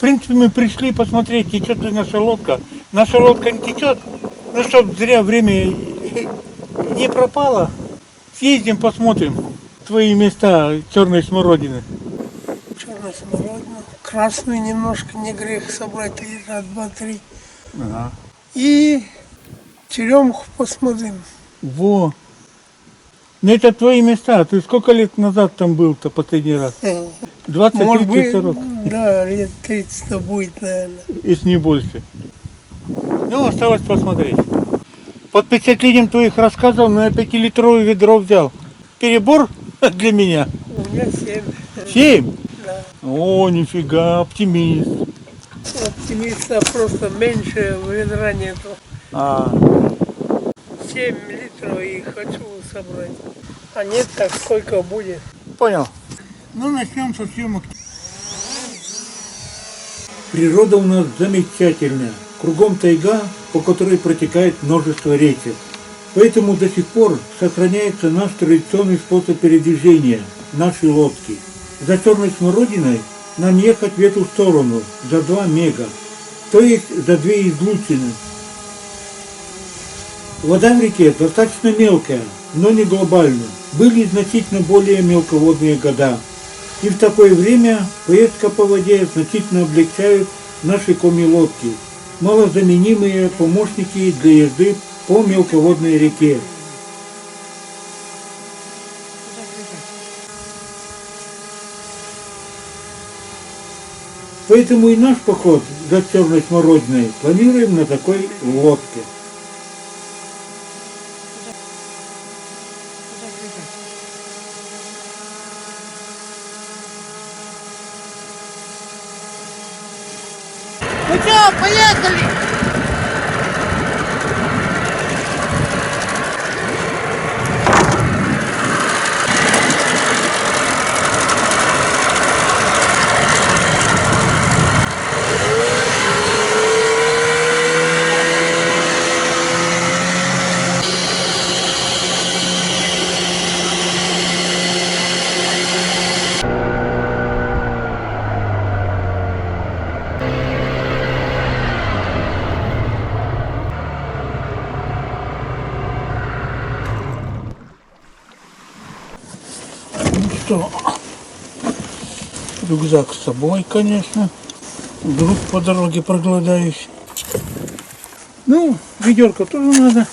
принципе, мы пришли посмотреть, течет ли наша лодка. Наша лодка не течет, ну, чтобы зря время не пропало. Съездим, посмотрим твои места черной смородины. Черную смородину, красную немножко, не грех собрать, литра 2-3. Ага. И черемуху посмотрим. Во. Ну это твои места. Ты сколько лет назад там был-то последний раз? 20 Может быть, 40? да, лет 30 будет, наверное. Если не больше. Ну, осталось посмотреть. Под впечатлением твоих рассказов, я 5-литровое ведро взял. Перебор для меня? У меня 7. 7? Да. О, нифига, оптимист. Оптимиста просто меньше ведра нету. 7 литров и хочу собрать. А нет, так сколько будет? Понял. Ну, начнем со съемок. Природа у нас замечательная. Кругом тайга, по которой протекает множество речек. Поэтому до сих пор сохраняется наш традиционный способ передвижения – нашей лодки. За черной смородиной нам ехать в эту сторону за 2 мега, то есть за 2 излучины. Вода в реке достаточно мелкая, но не глобальная. Были значительно более мелководные года. И в такое время поездка по воде значительно облегчает наши коми-лодки, малозаменимые помощники для езды по мелководной реке. Поэтому и наш поход за черной смородиной планируем на такой лодке. Ну что, поехали! Что? Рюкзак с собой, конечно. Вдруг по дороге проголодаюсь. Ну, ведерко тоже надо.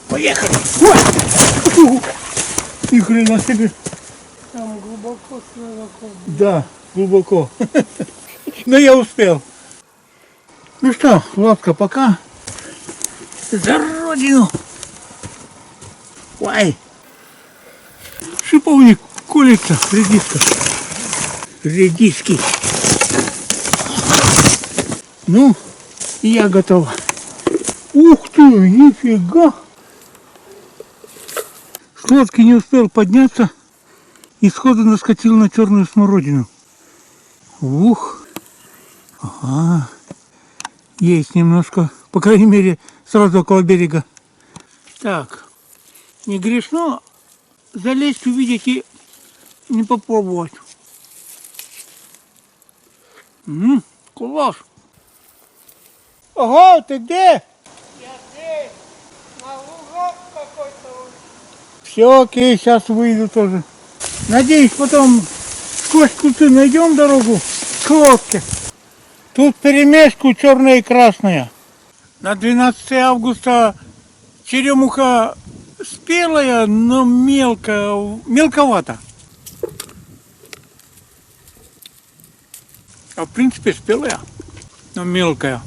Поехали! Ой! Ни хрена себе! Там глубоко, глубоко. Да, глубоко. Но я успел. Ну что, лодка, пока. За родину! Ой! Шиповник колется, редиска. Редиски. Ну, и я готов. Ух ты, нифига! С лодки не успел подняться и сходу наскочил на черную смородину. Ух! Ага. Есть немножко, по крайней мере, сразу около берега. Так, не грешно залезть, увидеть и не попробовать. Класс! Ага, ты где? Я здесь, на лужок какой-то. Все, окей, сейчас выйду тоже. Надеюсь, потом сквозь кусты найдем дорогу к лодке. Тут перемешку черная и красная. На 12 августа черемуха спелая, но мелковато. А в принципе спелая, но мелкая.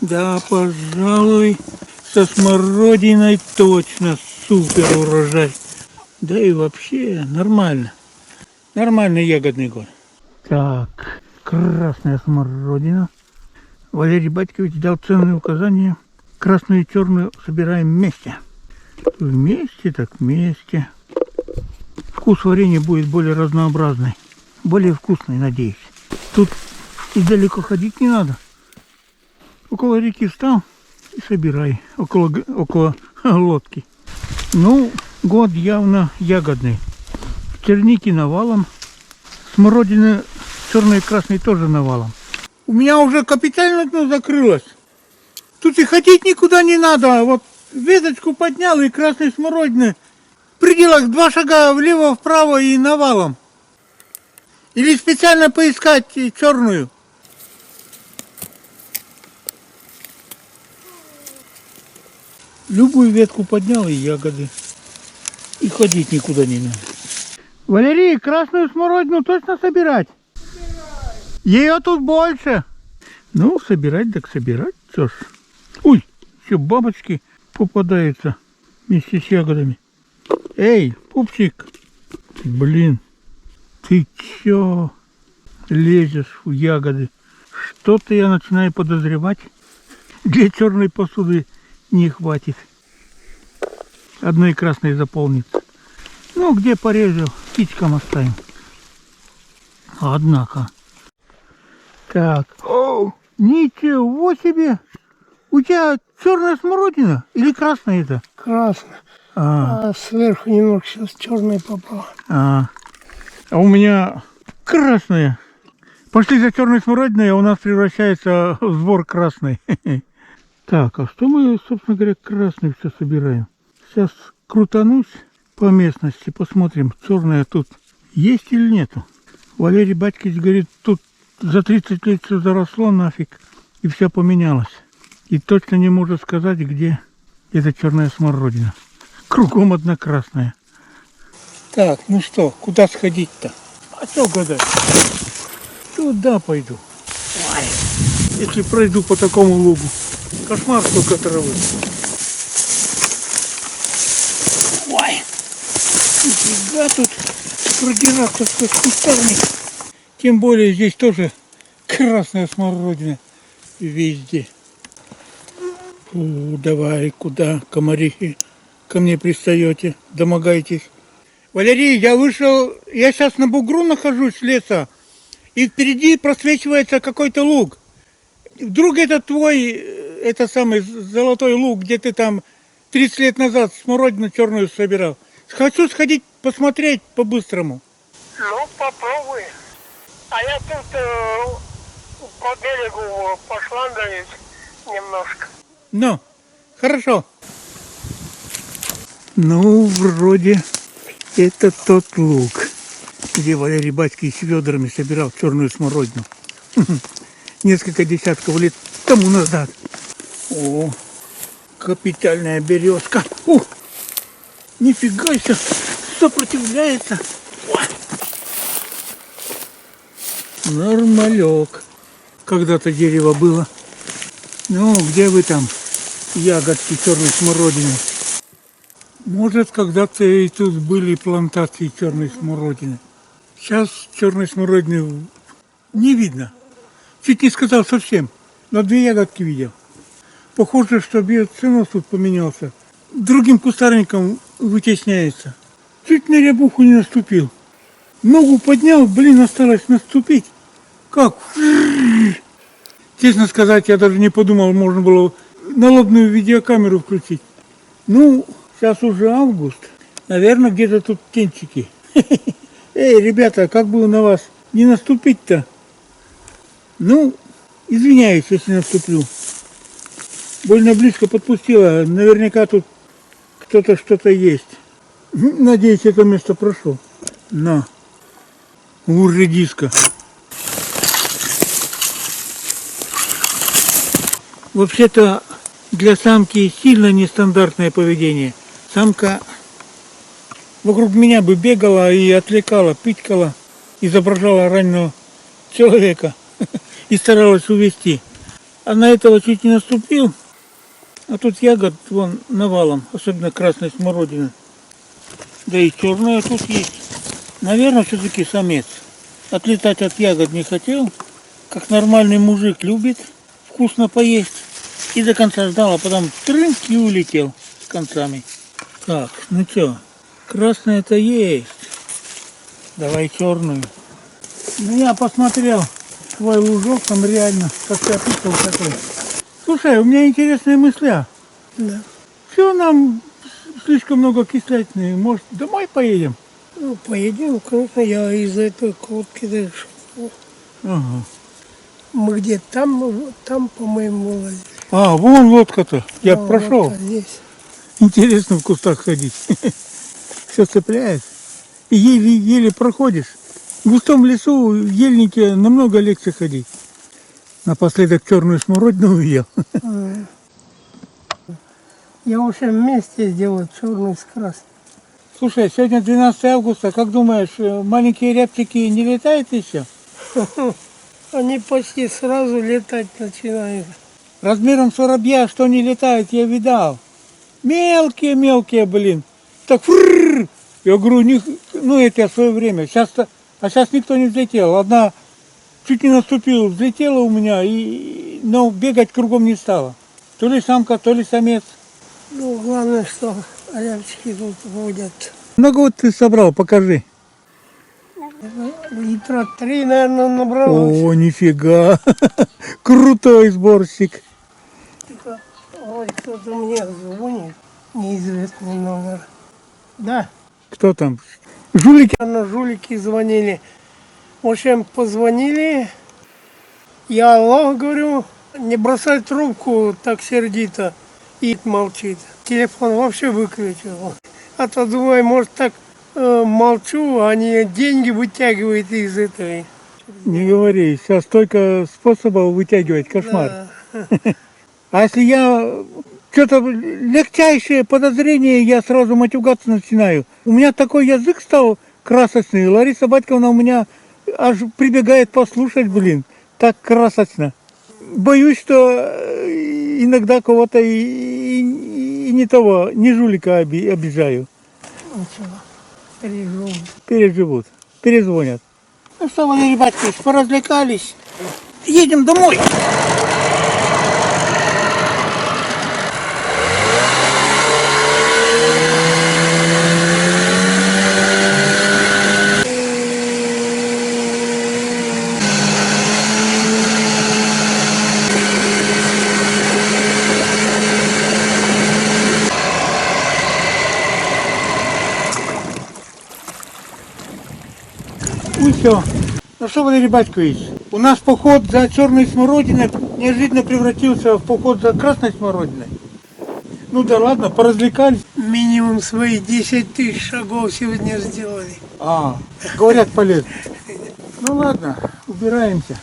Да, пожалуй, со смородиной точно супер урожай. Да и вообще нормально. Нормальный ягодный год. Так, красная смородина. Валерий Батькович дал ценные указания. Красную и черную собираем вместе. Вместе так вместе. Вкус варенья будет более разнообразный. Более вкусный, надеюсь. Тут и далеко ходить не надо. Около реки встал и собирай. Около лодки. Ну, Год явно ягодный. Черники навалом. Смородины черной и красной тоже навалом. У меня уже капитально окно закрылось. Тут и ходить никуда не надо. Вот веточку поднял и красной смородины. В пределах 2 шага влево-вправо и навалом. Или специально поискать черную. Любую ветку поднял и ягоды. И ходить никуда не надо. Валерий, красную смородину точно собирать? Ее тут больше. Ну, собирать так собирать. Что ж. Ой, все бабочки попадаются вместе с ягодами. Эй, пупсик. Блин, ты чё лезешь в ягоды? Что-то я начинаю подозревать. Для черной посуды не хватит. Одной красной заполнится. Ну, где порежу, птичкам оставим. Однако. Так. О, ничего себе! У тебя черная смородина или красная это? Красная. А сверху немного сейчас черная попала. А у меня красная. Пошли за черной смородиной, а у нас превращается в сбор красной. Так, а что мы, собственно говоря, красный все собираем? Сейчас крутанусь по местности, посмотрим, черная тут есть или нету. Валерий Батькич говорит, тут за 30 лет все заросло нафиг, и все поменялось. И точно не может сказать, где эта черная смородина. Кругом одна красная. Так, ну что, куда сходить-то? А что гадать? Туда пойду. Ой, если пройду по такому лугу. Кошмар сколько травы. Ой, нифига тут продираться сквозь кустарник. Тем более здесь тоже красная смородина везде. Фу, давай, куда, комарихи, ко мне пристаете, домогаетесь. Валерий, я вышел, я сейчас на бугру нахожусь леса, и впереди просвечивается какой-то луг. Вдруг это твой, это самый золотой луг, где ты там 30 лет назад смородину черную собирал. Хочу сходить посмотреть по-быстрому. Ну, попробуй. А я тут по берегу пошландаюсь немножко. Ну, хорошо. Ну, вроде это тот луг, где Валерий Батькич с ведрами собирал черную смородину. Несколько десятков лет тому назад. О, капитальная березка. Ух, нифига себе, сопротивляется. Ой. Нормалек. Когда-то дерево было. Ну, где вы там, ягодки черной смородины? Может, когда-то и тут были плантации черной смородины. Сейчас черной смородины не видно. Чуть не сказал совсем, но 2 ягодки видел. Похоже, что биоценоз тут поменялся. Другим кустарником вытесняется. Чуть на рябуху не наступил. Ногу поднял, блин, осталось наступить. Как? Честно сказать, я даже не подумал, можно было налобную видеокамеру включить. Ну, сейчас уже август. Наверное, где-то тут птенчики. Эй, ребята, как бы на вас не наступить-то? Ну, извиняюсь, если наступлю. Больно близко подпустила. Наверняка тут кто-то что-то есть. Надеюсь, это место прошло. На. Уже диска. Вообще-то для самки сильно нестандартное поведение. Самка вокруг меня бы бегала и отвлекала, пикала, изображала раненого человека и старалась увести. А на этого чуть не наступил. А тут ягод вон навалом, особенно красной смородины. Да и черная тут есть. Наверное, все-таки самец. Отлетать от ягод не хотел. Как нормальный мужик любит вкусно поесть. И до конца ждал, а потом трынк и улетел с концами. Так, ну что, красная-то есть. Давай черную. Ну я посмотрел твой лужок, там реально, как ты описывал такой. Слушай, у меня интересная мысля. Да. Что нам слишком много кислятины. Может, домой поедем? Ну, поедем, конечно, я из этой лодки дальше. Ага. Мы где там, по-моему, лазили. А, вон лодка-то. Я А, прошел. вот здесь. Интересно в кустах ходить. Все цепляет. И еле-еле проходишь. В густом лесу в ельнике намного легче ходить. Напоследок черную смородину увидел. Я уже вместе сделал черный с красным. Слушай, сегодня 12 августа. Как думаешь, маленькие рябчики не летают еще? Они почти сразу летать начинают. Размером с воробья, что не летают, я видал. Мелкие, блин. Так фрррр. Я говорю, у них, ну это в свое время. А сейчас никто не взлетел. Одна чуть не наступила, взлетела у меня, но бегать кругом не стала. То ли самка, то ли самец. Ну, главное, что рябчики тут водят. Много вот ты собрал, покажи. Литра 3, наверное, набралось. О, нифига. Крутой сборщик. Тихо. Ой, кто-то мне звонит. Неизвестный номер. Да, Кто там? Жулики? наверное, жулики звонили. В общем, позвонили. Я алло, говорю, не бросай трубку так сердито. И молчит. Телефон вообще выключил. А то думаю, может так молчу, а они деньги вытягивают из этой. Не говори, сейчас столько способов вытягивать, кошмар. Да. А если я что-то легчайшее подозрение, я сразу матюгаться начинаю. У меня такой язык стал красочный. Лариса Батьковна у меня аж прибегает послушать, блин. Так красочно. Боюсь, что иногда кого-то и не того, не жулика обижаю. Ничего, переживу. Переживут, перезвонят. Ну что, Валерий Батькович, поразвлекались. Едем домой. Ну все. Ну что, Валерий Батькович, у нас поход за черной смородиной неожиданно превратился в поход за красной смородиной. Ну да ладно, поразвлекались. Минимум свои 10 тысяч шагов сегодня сделали. Говорят, полезно. Ну ладно, убираемся.